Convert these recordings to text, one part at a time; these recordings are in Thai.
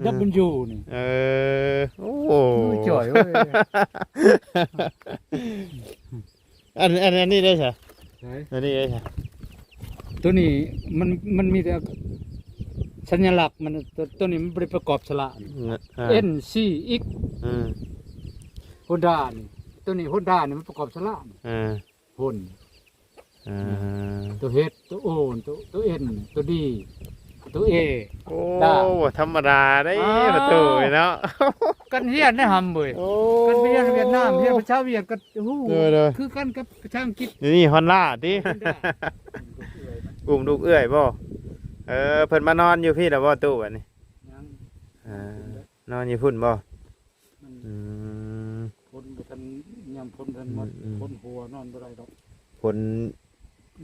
W นี่โอ้จ่อยเว้ย อันนี้ได้ใช่ ไหน อันนี้ได้ใช่ ตัวนี้มันมีแต่สัญลักษณ์มันตัวนี้มันบ่ได้ประกอบสระ N C X ฮอนด้านี่ตัวนี้ฮอนด้านี่มันประกอบสระฮอนตัว H ตัว O ตัว N ตัว D ตัว A โอ้ธรรมดาได้ประตูเนาะ กันเฮียนได้หำเว้ยกันเฮียนเวียดนามเฮียนประชาเวียดก็ฮู้คือกันกับประชาอังกฤษ นี่ฮอนล่าติอุ้มลูกเอื้อยบ่เพิ่นมานอนอยู่พี่แล้วบ่ตู้บัดนี้นอนอยู่พุ่นบ่พ้นกันยามพ้นกันหมดพ้นหัวนอนบ่ได้ดอกผล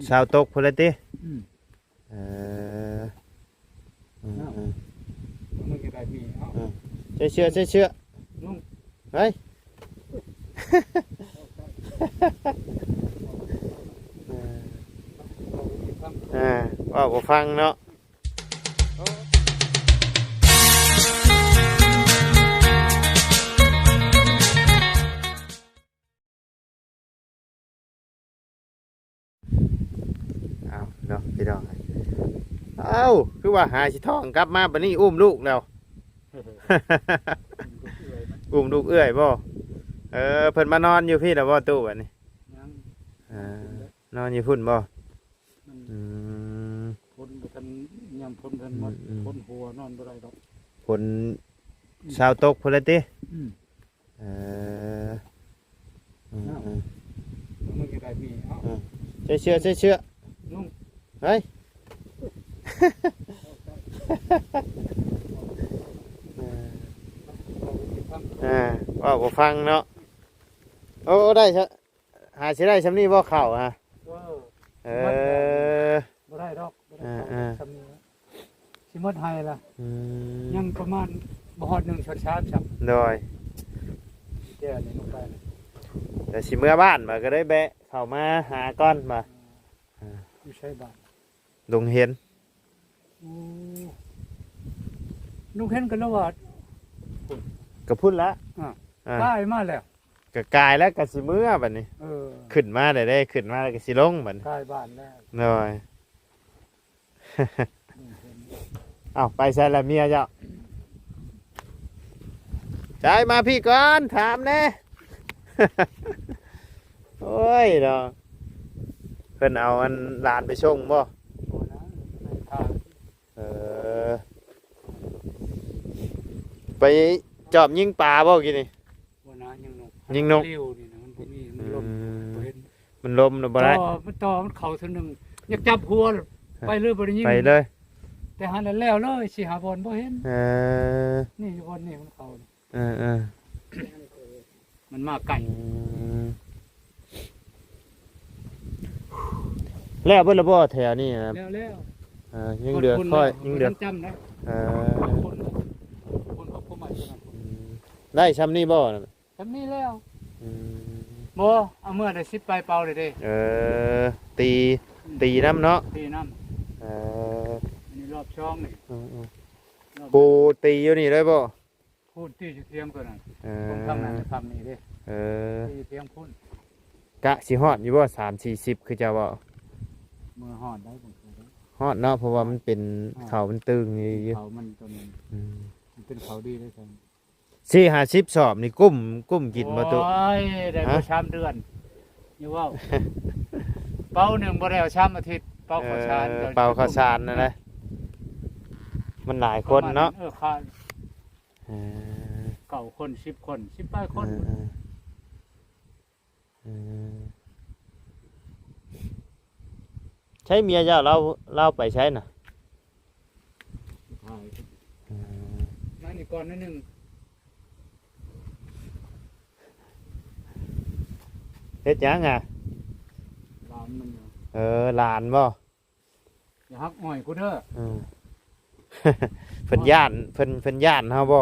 ชาวตกพุ่นละติมันก็ได้มีเชื่อเฮ้ยว่าบ่ฟังเนาะเอาเนาะพี่น้องเอาคือว่าหาสิท้องกลับมาบัดนี้อุ้มลูกแล้วอุ้มลูกเอื้อยบ่เพิ่นมานอนอยู่พี่แล้วบ่ตู้บัดนี้นอนอยู่พุ่นบ่พ้นกันยามพ้นกันหมดพ้นหัวนอนบ่ได้ดอกผลชาวตกพุ่นละติมันก็ได้มีเชื่อเฮ้ยว่าบ่ฟังเนาะโอ้ได้ซะหาสิได้ซำนี้บ่เข้าฮะบ่ได้ดอกทำนี้สิหมดให้ล่ะยังประมาณบ่ฮอด1ช็อต3ครับโดยแก่นี่ลงไปแต่สิเมื่อบ้านมาก็ได้แบะเข้ามาหาก่อนมาอยู่ใช้บ้านลงเห็นลุงเห็นกันแล้วว่าก็พุ่นละตายมาแล้วก็กายแล้วก็สิเมื่อบัดนี้ขึ้นมาได้ขึ้นมาแล้วก็สิลงบัดตายบ้านแล้วน้อยเอาไปใส่ละเมียเจ้าใจมาพี่ก่อนถามแน่โอ้ยเนาะเพิ่นเอาอันหลานไปส่งบ่ไปจอบยิงปลาบ่กินนี่ยิงนกมันลมนะบ่ได้มันต่อมันเข่าเท่านึงอยากจับหัวไปเลยบ่ได้ยิงไปเลยแต่หันแล้วเลยสิหาบอลบ่เห็นนี่บอลนี่มันเข่ามันมาไก่แล้วเบิ่นละบ่แถวนี้ครับแล้วยังเดือดค่อยยังเดือดจำได้ได้ซ้ำนี่บ่ซ้ำนี่แล้วบ่เอาเมื่อได้10ปลายเป่าเลยเด้ตีน้ำเนาะตีน้ำอันนี้รอบช่องนี่ปูตีอยู่นี่เลยบ่พูดที่เทียมก่อนน่ะผมทำนั้นทำนี่เด้ตีเทียมพุ่นกะสิฮอดอยู่บ่3-40คือจะบ่เมื่อฮอดได้ผมฮอดเนาะเพราะว่ามันเป็นเขามันตึงนี่เขามันตัวนี้มันเป็นเขาดีได้ครับ4-50สอบนี่กุ้มกินบ่ตุโอ้ยได้บ่ชามเดือนอยู่ว่าเป้าหนึ่งบ่ได้เอาชามอาทิตย์เป้าข้าวสารนั่นแหละมันหลายคนเนาะ9 คน10 คน10ปลายคนใช้เมียเจ้าเราไปใช้น่ะมานี่ก่อนนิดนึงเฮ็ดหยังอ่ะหลานมันหลานบ่อย่าฮักอ้อยกูเด้อเพิ่นย่านเพิ่นย่านเฮาบ่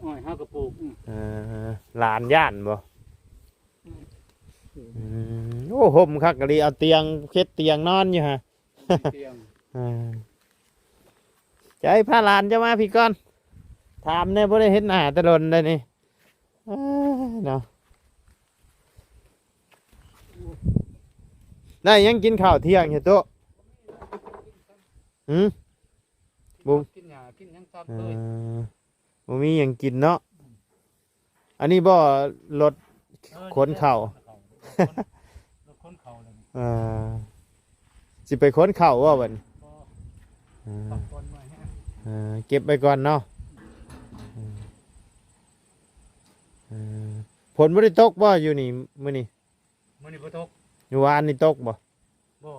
อ้อยฮักกระปุกหลานย่านบ่โอ้ห่มคักกะลีเอาเตียงเฮ็ดเตียงนอนอยู่ฮะใจพาหลานจะมาพี่ก่อน ถามเนี่ยบ่ได้เห็นหน้าแตะลนได้นี่เนาะได้ยังกินข้าวเที่ยงเฮ็ดโตหืม บุ้ง กินหญ้ากินหยังตาม เอ เคย บ่มีหยังกินเนาะอันนี้บ่รถ ขนข้าว รถขนข้าวเลยนี่ สิไปค้นข้าวว่าบัดนี้ พอ เออ ปักก่อนไว้ฮะ เก็บไปก่อนเนาะฝนบ่ได้ตกบ่อยู่นี่มื้อนี้ มื้อนี้บ่ตก อยู่วานนี่ตกบ่ บ่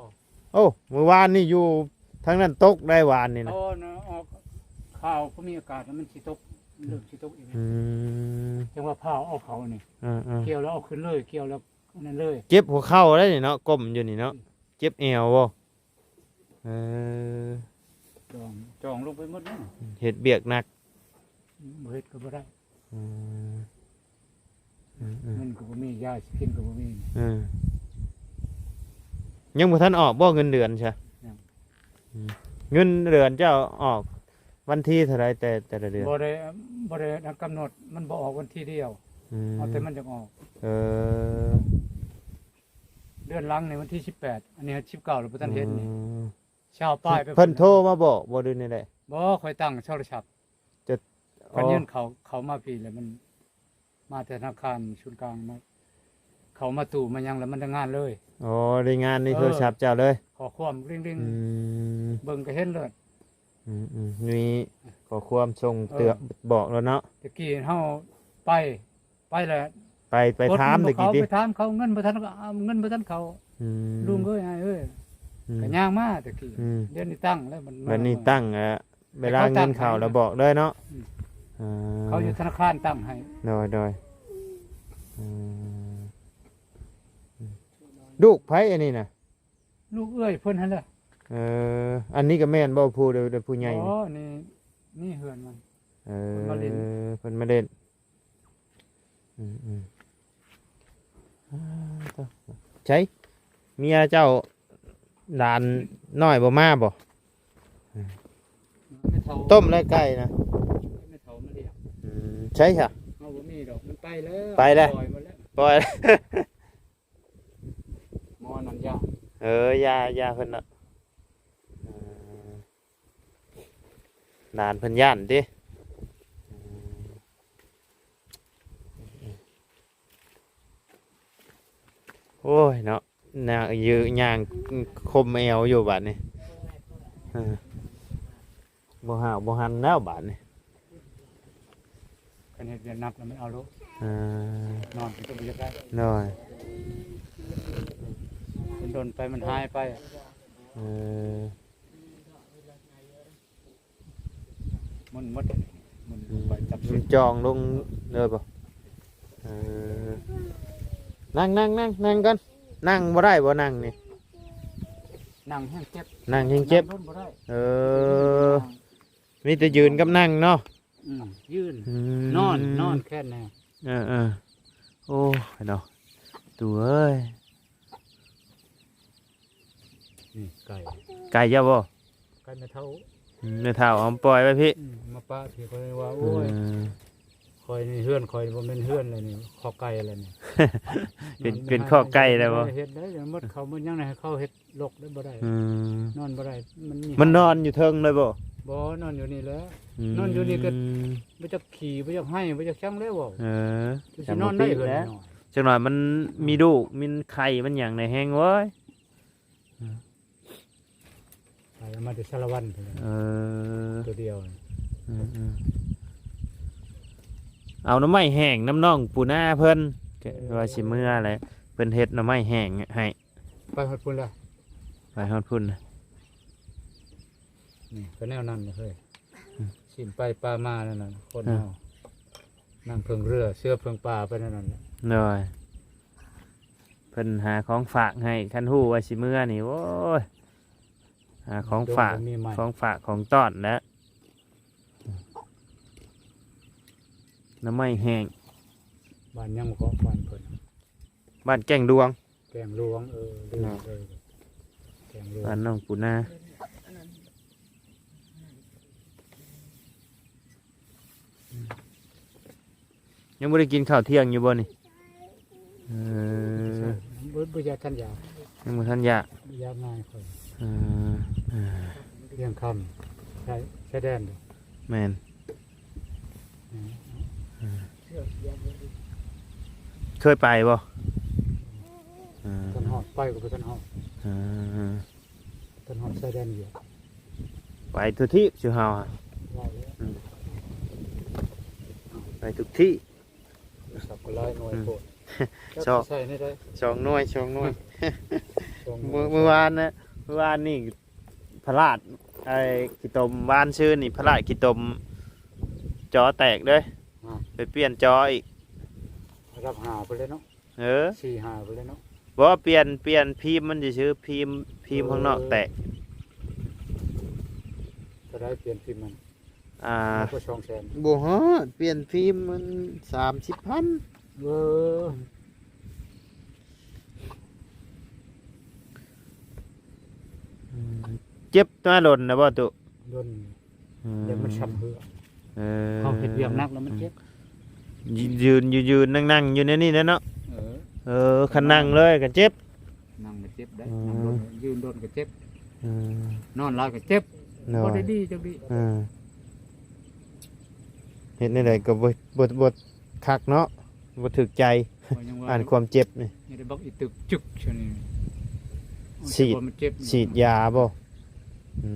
โอ้มื้อวานนี่อยู่ทางนั้นตกได้วานนี่นะ เอานะออกข้าวก็มีอากาศแล้วมันสิตกเริ่มสิตกอีกแล้ว อืม จังว่าพาวเอาเขานี่ ๆ เกี่ยวแล้วเอาขึ้นเลยเกี่ยวแล้วนั่นเลย เจ็บหัวเข่าได้นี่เนาะก้มอยู่นี่เนาะเจ็บเอวบ่เออ จองลงไปหมดแล้ว เฮ็ดเบียกหนัก บ่เฮ็ดก็บ่ได้ อืม เงินก็บ่มียาสิกินก็บ่มี ยังบ่ทันออกบ่เงินเดือนใช่ ยัง เงินเดือนเจ้าออกวันที่เท่าไรแต่ละเดือน บ่ได้กำหนดมันบ่ออกวันที่เดียว ม เอาแต่มันจะออก เออ เดือนหลังในวันที่18อันนี้19แล้วบ่ทันเห็นนี่ชาวป้ายไป เพิ่นโทรมาบอกบ่ดูนี่ได้ บ่ค่อยตั้งโทรศัพท์ จะ เพิ่นยื่นเขามาพี่แล้วมันมาแต่ธนาคารศูนย์กลางมาเขามาตู่มายังแล้วมันจะงานเลย อ๋อได้งานในโทรศัพท์เจ้าเลย ขอความเร่ง อืม ๆเบิ่งก็เห็นเลย มีขอความส่งเตือนบอกแล้วเนาะ ตะกี้เฮาไปแล้ว ไปถามตะกี้ เขา ดิ ไปถามเขาเงินบ่ทันก็เอาเงินบ่ทันเขา อืม ลุงเอ้ยไอ้เอ้ย อืม ก็ย่างมาตะกี้ อืม เดี๋ยวนี้ตั้งแล้วมัน วันนี้ตั้งเวลาเงินเข้าแล้วบอกเลยเนาะ อืม อ่า เขาอยู่ธนาคารตั้งให้ โดยอืมลูกไผอันนี้น่ะ ลูกเอ้ยเพิ่นหั่นแหละ อันนี้ก็แม่นบ่ผู้เด้อผู้ใหญ่ อ๋ นี่ อนี่เฮือนมัน เอ เพิ่นมาเล่น เพิ่นมาเล่นใช่เมียเจ้าหลานน้อยบ่มาบ่ ไม่เท่า ต้มและไก่นะ ไม่เท่ามาเรียก ใช่ค่ะ เอาบ่มีดอกมันไปแล้ว ไปแล้ว ปล่อยหมดแล้ว ปล่อย หมอนั่นยา ยาเพิ่นน่ะหลานเพิ่นย่านติโอ้ยเนาะน่ายืย่างคมแอวอยู่บัดนี้บ่หาวบ่หันแล้วบัดนี้ กันเฮ็ดเวียนนักแล้วมันเอาลูก อ่าน อนก็บ่อยากได้ น้อย มันโดนไปมันหายไป เออ มันหมดมันไปจับ มั สิ นจองลงเลยป่ะนั่งกันนั่งบ่ได้บ่นั่งนี่ นั่งแห้งเจ็บ นั่งยังเจ็บ นั่งบ่ได้ มีแต่ยืนกับนั่งเนาะ ยืนนอนแค่แน่ โอ้ยเนาะตัวเอ้ย นี่ไก่ ไก่เจ้าบ่ ไก่ไม่เท่า ไม่เท่าเอาปล่อยไว้พี่ มาป้าที่เขาเลยว่าโอ้ยคอยนี่เฮือนคอยบ่แม่นเฮือนเลยนี่คอไก่อะไรนี่ เป็นข้อไก่ได้บ่ เฮ็ดได้เดี๋ยวมดเขามันยังไงให้เขาเฮ็ดลกได้บ่ได้ นอนบ่ได้มัน มันนอนอยู่เทิงเลยบ่ บ่นอนอยู่นี่แหล้ว นอนอยู่นี่ก็ บ่จักขี่บ่จักให้บ่จักช่างแล้วบ่ สินอนได้เพิ่นนอน จังหน่อยมันมีลูกมีไข่มันอย่างในแห้งเว้ย ไปมาแต่สารวันเพิ่นตัวเดียว เอาน้ำไม้แห้งน้ำน่องปูหน้าเพิ่นว่าสิเมื่ออะไรเพิ่นเฮ็ดน้ำไม้แห้งให้ ไปฮอดพุ่นแล้ว ไปฮอดพุ่นน่ะ นี่ก็แนวนั้นเฮ้ยสินไปปลามานั่นน่ะคนเฮานั่งเพิ่งเรือเสื้อเพิ่งปลาไปนั่นน่ะ เลยเพิ่นหาของฝากให้คันฮู้ว่าสิเมื่อนี่โอ้ยหาของฝาก มีใหม่ ของต้อนแล้วน้ำไม้แห้ง บ้านยังบ่ก็บ้านเพิ่น บ้านแก่งดวง แกงหลวงลืมแกงหลวง บ้านน้องปูนา ยังบ่ได้กินข้าวเที่ยงอยู่บ่นี่เออ บ่อยากทันยา ยังบ่ทันอยาก บ่อยากง่ายค่อย เออเออ เรื่องคำใช้แดน แม่นเคยไปบ่เออ ต้นหอดไปก็ไปต้นหอด เออ ต้นหอดใช้แดนอยู่ ไปทุกที่ชื่อเฮาอะไปทุกที่ สับก็ลายหน่วยโคตร ชอบ ใส่นี่ได้ สองหน่วยสองหน่วย สอง เมื่อวานนะเมื่อวานนี่พระราชไอ้กิตมบ้านชื่อนี่พระราชกิตมจอแตกเลยไปเปลี่ยนจออีก รับหาไปเลยเนาะ เออ สี่หาไปเลยเนาะ บอกว่าเปลี่ยนพิมพ์มันจะชื่อพิมพ์ข้างนอกแตก จะได้เปลี่ยนพิมพ์มัน À, ก็200,000 บ่ฮอดเปลี่ยนฟิล์มมัน30,000 เออ เจ็บตัวหล่นนะบ่ตุ โดนเดี๋ยวมันช้ำเหือ เออ เขาเฮ็ดเวียกหนักแล้วมันเจ็บ ยืนนั่งอยู่ในนี่นะเนาะ เออ เออคันนั่งเลยก็เจ็บ นั่งก็เจ็บได้ อืม นั่งโดนยืนโดนก็เจ็บ อืม นอนหลายก็เจ็บ เนาะ บ่ได้ดีจังดี เฮ็ดในใดก็บ่คักเนาะบ่ถึกใจ ว่ายังว่า อ่านความเจ็บนี่ นี่ได้บอกอีตึกจึกชนี่ ฉีด มันเจ็บ ฉีดยาบ่อื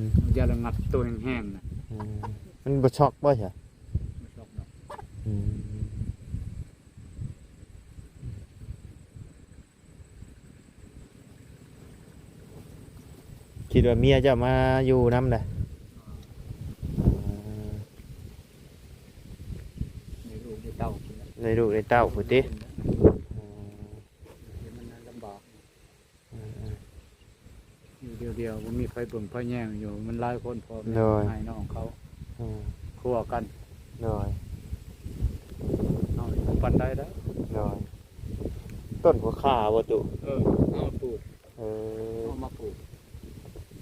ม ยาระงับตัวแห้งๆน่ะ อืมมันบ่ช็อกบ่ใช่ บ่ชอบดอก อืมคิดว่าเมียจะมาอยู่นำได้ ในลูกในเต้าพุ่นน่ะ ได้ลูกได้เต้าพุ่นติ เดี๋ยวมันลำบากอยู่เดียวๆบ่มีไฟเบิ่งไฟแย่งอยู่มันหลายคนพอแม่ให้น้องเขา อืม ครัวกัน หน่อย เอาปันได้แล้ว หน่อยต้นหัวขาบ่ตุ เอาปลูก เออ เอามาปลูก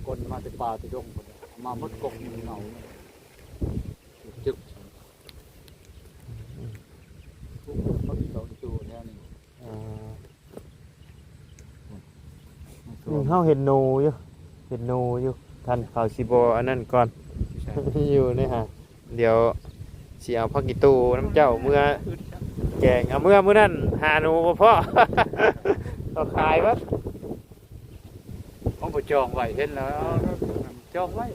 คนมาแต่ป่าแต่ดงพุ่นน่ะเอามาหมดกกนี่เหงาจึกปลูกมันเขาอยู่แนวนี้ อ่าเฮาเห็นหนูอยู่เห็นหนูอยู่ท่านเขาสิบ่อันนั้นก่อน อยู่นี่ฮะเดี๋ยวสิเอาผักอีตูน้ำเจ้าเมื่อแกงเอาเมื่อนั้นหาหนูบ่พอ ก็ขายวัด เขาไปจองไว้เห็นแล้วจองไว้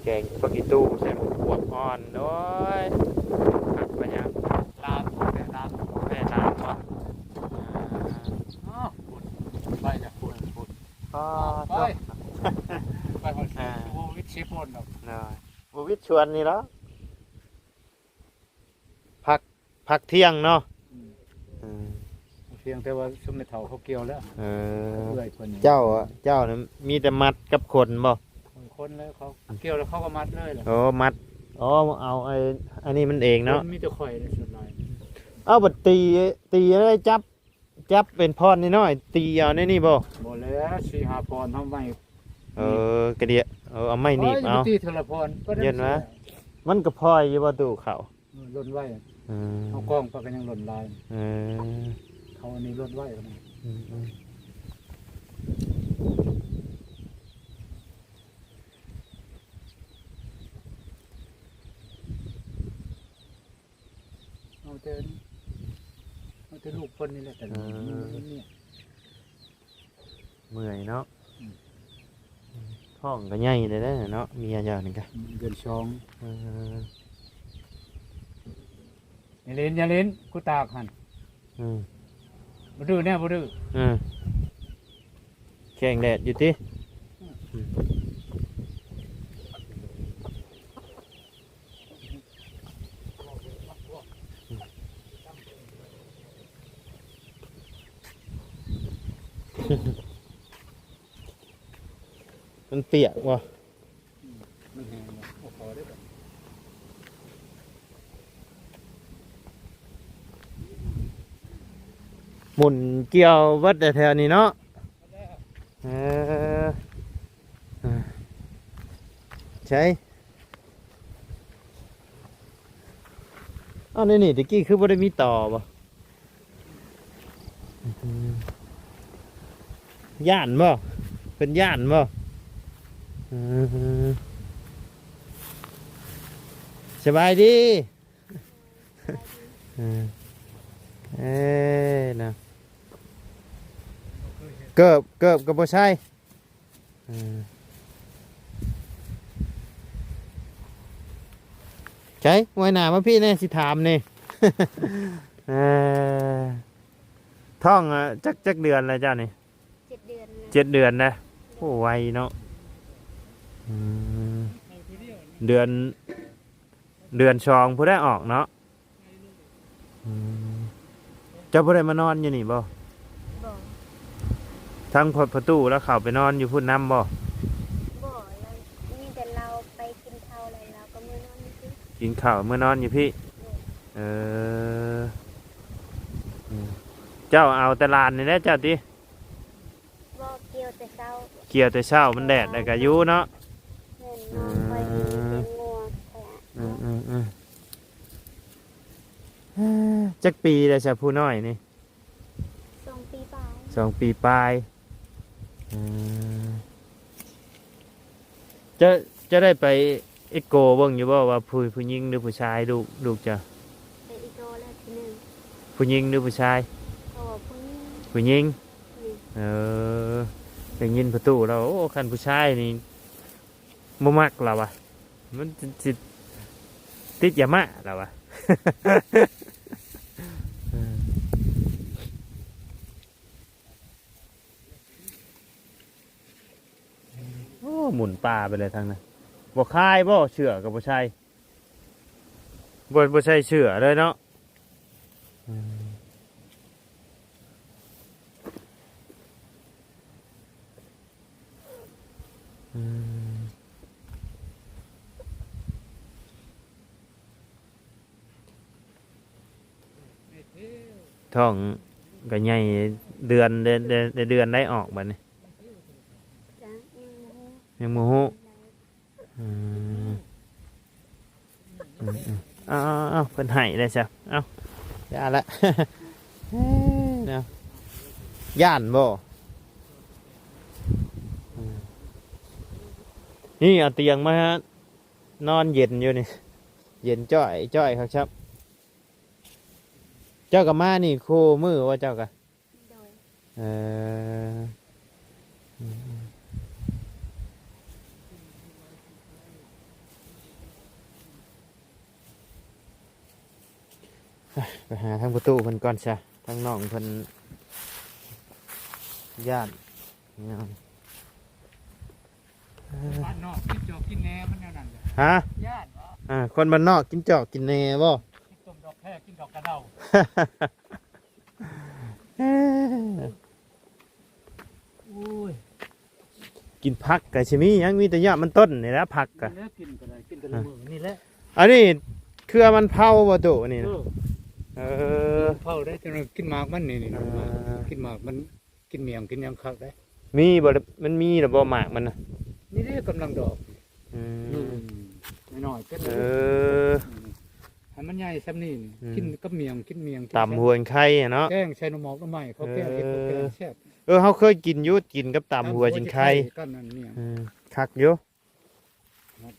แกงผักอีตูใส่หมูบวบอ่อนโอ้ยผักปัญญา ลาแต่ลา แม่น้ำก่อน อ้าวไปจากปุ่น ก็ ไป จบ ไปหมดโอ้วิชิพนดอก หน่อยบวิทย์ชวนนี่แล้วพักเที่ยงเนาะอืม เพียงแต่ว่าซุมในเถาเขาเกี่ยวแล้ว เออ เรื่อยคน เจ้านะมีแต่มัดกับขนบ่ คนแล้วเขาเกี่ยวแล้วเขาก็มัดเลยแหละ โอ้มัดอ๋อเอาอันนี้มันเองเนาะ มีแต่ข่อยในส่วนน้อย เอาบัดตีเลยจับเป็นพรนิดหน่อยตีเอาในนี่บ่ บ่แล้ว4-5 พรทำไว้ กระเดียเอาไม่หนีบเอา ตีเทละพร เย็นวะ มันก็พลอยอยู่บ่ตู่เขา ล่นไว้ อืม เอากล้องไปก็ยังล่นลาย เออ เขาอันนี้ล่นไว้กัน อืม เอาแต่ลูกคนนี่แหละแต่นี่ เมื่อยเนาะท้องก็ใหญ่เลยนะเนาะเมียเจ้านี่ก็ เดือนสอง เออ อย่าเล่นกูตากหัน อืม บ่ดื้อแน่บ่ดื้อ แข่งแดดอยู่ติมันเปียกว่ะ มันแห้งเอาขอได้บ่ หมุนเกี่ยววัดแต่แถวนี้เนาะเออใช่ อ้าวนี่ตะกี้คือบ่ได้มีต่อบ่ย่านบ่เป็นย่านบ่อืมสบายดีเอ้นะเกิบกับบ่ใช่ใช่ไว้หน้ามาพี่แน่สิถามนี่ ท่องจักเดือนแล้วจ้านี่ 7 เดือนแล้ว 7 เดือนนะโอ้ไวเนาะเดือนชองผู้ได้ออกเนาะเจ้าผู้ได้มานอนอยู่นี่บ่ บ่ ทั้งประตูแล้วเข้าไปนอนอยู่พุ่นน้ำบ่ บ่แล้วมีแต่เราไปกินข้าวอะไรเราก็มื้อนอนนี่สิ กินข้าวเมื่อนอนอยู่พี่เออเจ้าเอาแต่ลานนี่แหละเจ้าติ บ่เกี่ยวแต่เช้า เกี่ยวแต่เช้ามันแดดแต่กะยุเนาะ แม่นน้องไปเลี้ยงงัวแท้ จักปีแล้วจ้ะผู้น้อยนี่ 2 ปีปลาย 2 ปีปลายจะได้ไปเอ็กโกเบิ่งอยู่บ่ว่าผู้หญิงหรือผู้ชายลูกจ้ะ ไปอีกโตแล้วทีหนึง ผู้หญิงหรือผู้ชาย เพราะว่าพวกนี้ ผู้หญิง นี่ ได้ยินประตูแล้วโอ้คันผู้ชายนี่บ่มักเราวะมันสิติดยามะเราวะ โอ้หมุนป่าไปเลยทางนั้นบ่คายบ่เชื่อกับบ่ใช่บ่ใช่เชื่อเลยเนาะท้องก็ใหญ่เดือนได้ออกบัดนี้ จ้ะยังบ่ฮู้เอาเพิ่นให้ได้ซะเอาย่าละ เนาะย่านบ่นี่เอาเตียงมาฮะนอนเย็นอยู่นี่เย็นจ้อยครับ เจ้ากับมานี่คู่มือว่าเจ้ากะ โดย เออไปหาทางประตูเพิ่นก่อนซะทางน้องเพิ่นญาติเนี่ย บ้านนอกกินจอกกินแหนมันแนวนั้นแหละ ฮะ ญาติเหรอ คนบ้านนอกกินจอกกินแหน่บ่ กินต้มดอกแค่กินดอกกระเดาโอ้ย กินผักกะชิมียังมีแต่ยอดมันต้นนี่แหละผักกะ แล้วกินก็ได้กินแต่ละมื้อนี่แหละ อันนี้เครือมันเผาบ่ตุนี่นะเออ เผาได้จนกินหมากมันนี่ เออ กินหมากมันกินเมียงกินหยังคักได้ มีบ่ล่ะมันมีหรือบ่หมากมันนะ นี่เด้กำลังดอก อื อยู่ ม น้อยๆเป็น เออ ให้มันใหญ่ซ้ำนี่นี่ อืม กินกับเมียงกินเมียง ตำหวนไข่อะเนาะ แกงใส่หน่อหมอกหน่อไม้เขาแกงเฮ็ดเขาแกงแซ่บ เฮาเคยกินอยุกินกับตำหัวจินไข่ กันนั่นเมียง คักอยู่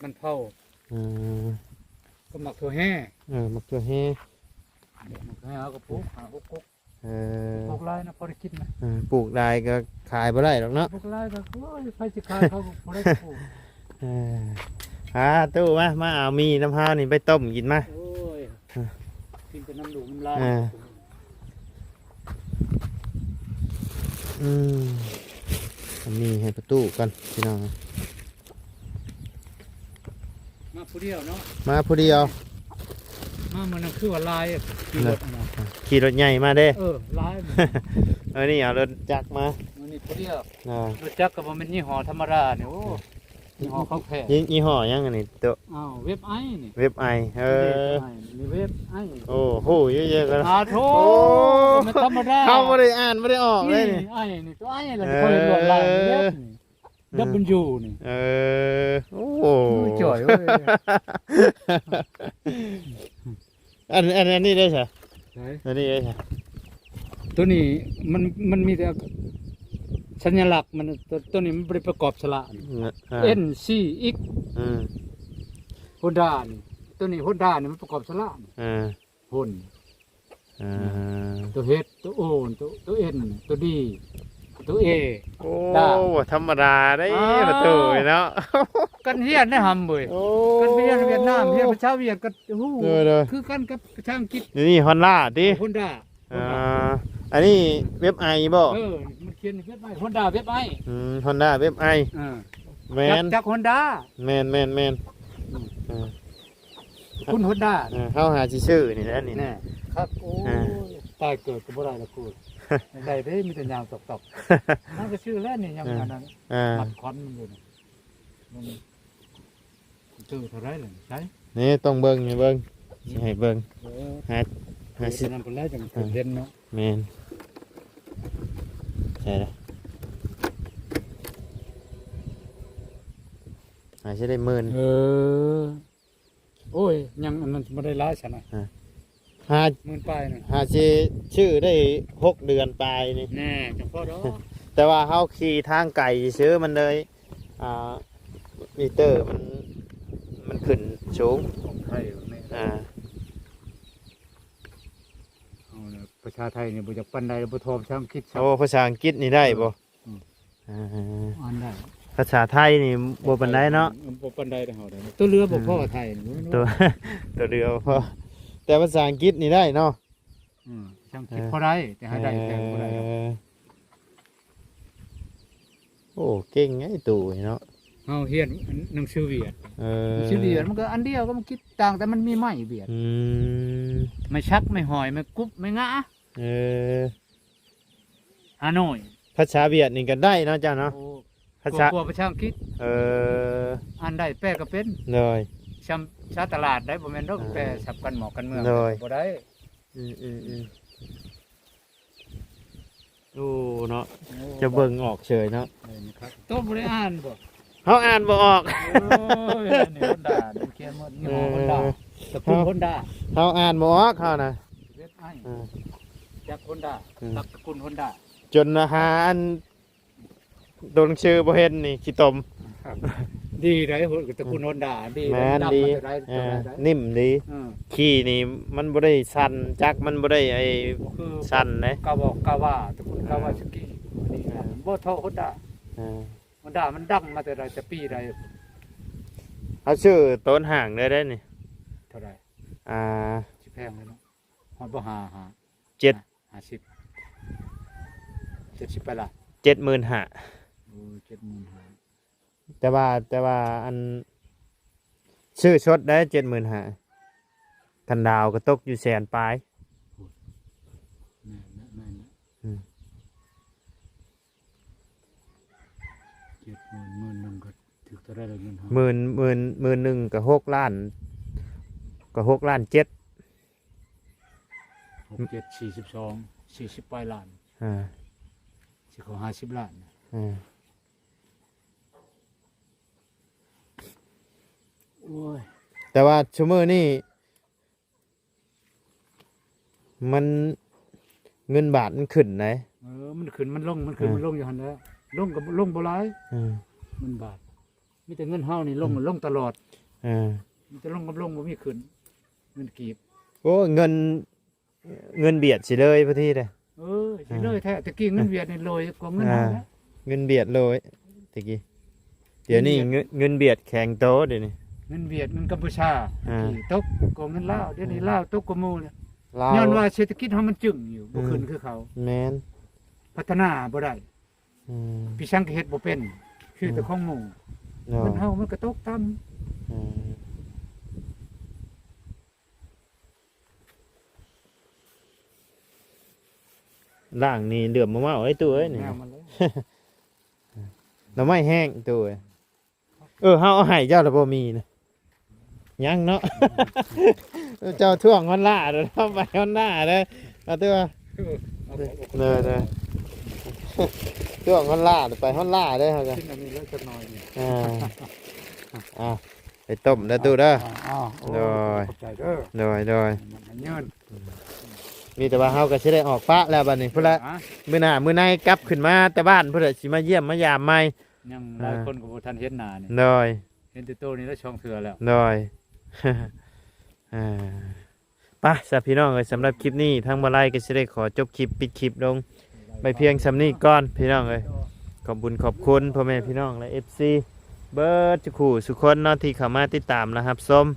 มันเผา อืม ก็หมักถั่วแห่ มักตัวแฮ หมักถั่วแห่เอาก็ปลูกหากุ๊ก เออ ปลูกไรนะพอได้กินนะ ปลูกได้ก็ขายบ่ได้หรอกเนาะ ปลูกไรก็โอ้ยใครจะขายเขาก็พอได้ปลูก เออตู้มาเอามีน้ำห้าวนี่ไปต้มกินมา โอ้ยกินเป็นน้ำดูน้ำลาย อันนี้ให้ประตูกันพี่น้อง มาผู้เดียวเนาะ มาผู้เดียว มามันนั่นคือว่าลายอะขี่รถนะ ขี่รถใหญ่มาเด้ ลายมัน นี่เอารถจักรมา มันนี่ผู้เดียว อ่าร ถจักรก็บ่แม่นยี่ห้อธรรมดาเนี่ยโอ้ยี่ห้อเขาแพง ยี่ห้อยังอันนี้ตัว อ้าวเว็บไอนี่ เว็บไอนี่เว็บไอ โอ้โหเยอะๆกัน โธ่ไม่ธรรมดา เขาไม่ได้อ่านไม่ได้ออกเลยนี่ ไอ้นี่ตัวไอ้แล้วเขาเห็นลวดลายเว็บนี่ดับเบิลยูนี่ โอ้โห จ่อยเว้ย อันนี้ได้ใช่ ไหน อันนี้ได้ใช่ ตัวนี้มันมีแต่สัญลักษณ์มันตัวนี้มันบ่ได้ประกอบสระ N C X ฮอนด้านี่ตัวนี้ฮอนด้านี่มันประกอบสระฮอนตัว H ตัว O ตัว N ตัว D ตัว A โอ้ธรรมดาได้ประตูเนาะ กันเฮียนได้หำเว้ย โอ้ กันเฮียนเวียดนามเฮียนประชาเวียดก็ฮู้ เด้อ คือกันกับประชาอังกฤษ นี่ฮอนด้าดิ ฮอนด้า อันนี้เว็บไอบ่ มันเขียนเว็บไอฮอนด้าเว็บไอ ฮอนด้าเว็บไอแมน จากฮอนด้า แมนคุณฮอนด้า เข้าหาชื่อนี่แหละนี่ แน่ครับโอ้ตายเกิดก็บ่ได้ละกูได้เด้มีแต่ยางตอกๆนั่นก็ชื่อแล้วนี่ยังอันนั้นมัดคอนมันอยู่นี่มันชื่อเท่าไรล่ะใช่ นี่ต้องเบิ่งให้เบิ่งสิให้เบิ่งหา สินำพุ่นแล้วจังเห็นเนาะ แมนใช่ละหาสิได้หมื่น โอ้ยยังอันนั้นบ่ได้หลายซะนะ หา 10,000ปลายน่ะ หาสิชื่อได้6 เดือนปลายนี่ แน่จังพอดอก แต่ว่าเฮาขี่ทางไก่ซื้อมันเลยมิเตอร์มันขึ้นสูง ของไทยนี่เอาล่ะประชาไทยนี่บ่จักปานใดบ่ทอมช่างคิด โอ้ภาษาอังกฤษนี่ได้บ่อ่านได้ ภาษาไทยนี่บ่ปานใดเนาะ บ่ปานใดเด้อเฮาได้ตัวเรือบ่พอกับไทยนี่ ตัว ตัวเดียวพอแต่ภาษาอังกฤษนี่ได้เนาะ ช่างคิดพอได้แต่ให้ได้แต่บ่ได้ โอ้เก่งไงตู่เนาะ เฮาเรียนหนังสือเวียดหนังสือเวียดมันก็อันเดียวก็มันคิดต่างแต่มันมีไม้เวียดไม่ชักไม่หอยไม่กุ๊บไม่งะฮานอย ภาษาเวียดนี่ก็ได้เนาะจ้าเนาะภาษา กลัวประชาอังกฤษอ่านได้แปลก็เป็น เลย ชาตลาดได้บ่แม่นดอกแปลสับกันหมอกกันเมืองบ่ได้ โอ้เนาะจะเบิ่งออกเฉยเนาะ ครับตัวบ่ได้อ่านบ่ เฮาอ่านบ่ออก โอ้ยนี่ฮอนด้านี่เขียนหมดนี่ฮอนด้าตะกุลฮอนด้า เฮาอ่านบ่ออกเฮานะ เว็บไอจากฮอนด้าตะกุลฮอนด้า จนอาหารโดนชื่อบ่เห็นนี่ขี้ตม ดีได้ตระกูลฮอนด้าดี แม่นดีนิ่มดีขี้นี่มันบ่ได้สั่นจักมันบ่ได้ไอ้สั่นเลย กาวาตระกูลกาวาสกินี่บ่เท่าฮอนด้าฮอนด้ามันดังมาแต่ใดแต่ปีใด เอาชื่อต้นห่างได้นี่ เท่าไหร่ สิแพงเลยเนาะฮอดบ่หา 50 70ไปล่ะ 75,000 โอ้70,000 แต่ว่าอันชื่อชดได้75,000กันดาวก็ตกอยู่แสนปลาย แม่น70,000นึงก็ถึกเท่าไรเงินเฮา หมื่นหนึ่งก็6 ล้านก็6 ล้าน 7 6 7 42 40ปลายล้านสิขอ50ล้านโอ้ย แต่ว่าชั่วโมงนี้มันเงินบาทมันขึ้นไหน มันขึ้นมันลงอยู่หั่นแหละลงก็ลงบ่หลายมันบาทมีแต่เงินเฮานี่ลงตลอดมีแต่ลงกับลงบ่มีขึ้นเงินกีบ โอ้เงินเบียดสิเลยพอทีเด้อ สิเลยแท้ตะกี้เงินเวียดนี่ลอยกว่าเงินเฮานะ เงินเบียดเลยตะกี้เดี๋ยวนี้เงินเบียดแข็งโตเดี๋ยวนี้ เงินเวียดเงินกัมพูชาตกกว่าเงินลาวเดี๋ยวนี้ลาวตกกว่าหมู่เนี่ย ลาว ย้อนว่าเศรษฐกิจเฮามันจึงอยู่บ่ขึ้นคือเขา แม่น พัฒนาบ่ได้พี่ช่างก็เฮ็ดบ่เป็นคือแต่ของหมู่ เนาะ มันเฮามันก็ตกต่ำ ล่างนี่เหลื่อมมาไอ้ตัวเอ้ยนี่ แนวมันเลย น้ำไม้แห้งตัวเฮาเอาให้เจ้าแล้วบ่มีนะยังเนาะ เจ้าท่วงฮอนล่าเด้อเฮาไปฮอนล่าเด้อเอาตัวเด้อท่วงฮอนล่าไปฮอนล่าเด้อเฮาจ้ะ ขึ้นอันนี้แล้วจะน้อยนี่ อ่า ไปต้มแล้วตู้เด้อ อ้าว โดย ขอบใจเด้อ โดย มันยืน มีแต่ว่าเฮาก็สิได้ออกปะแล้วบัดนี้พุ่นละ ฮะ มื้อหน้ามื้อในกลับขึ้นมาแต่บ้านพุ่นละสิมาเยี่ยมมายามใหม่ ยังหลายคนก็บ่ทันเห็นหน้านี่ โดย เห็นแต่โตนี่แล้วช่องเถื่อแล้ว โดย ไป่ะสำหรับพี่น้องเอ้ยสำหรับคลิปนี้ทางบ่ไลก็สิได้ขอจบคลิปปิดคลิปลงไปเพียงสำนี้ก่อนพี่น้องเอ้ยขอบคุญขอบคุณพ่อแม่พี่น้องและ FC เบิร์ดทุกคู่สุกคนเนาะที่เข้ามาติดตามนะครับส้ม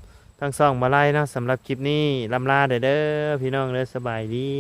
ทั้งสองบ่ไลเนาะสำหรับคลิปนี้ลำลาเด้อพี่น้องเด้อสบายดี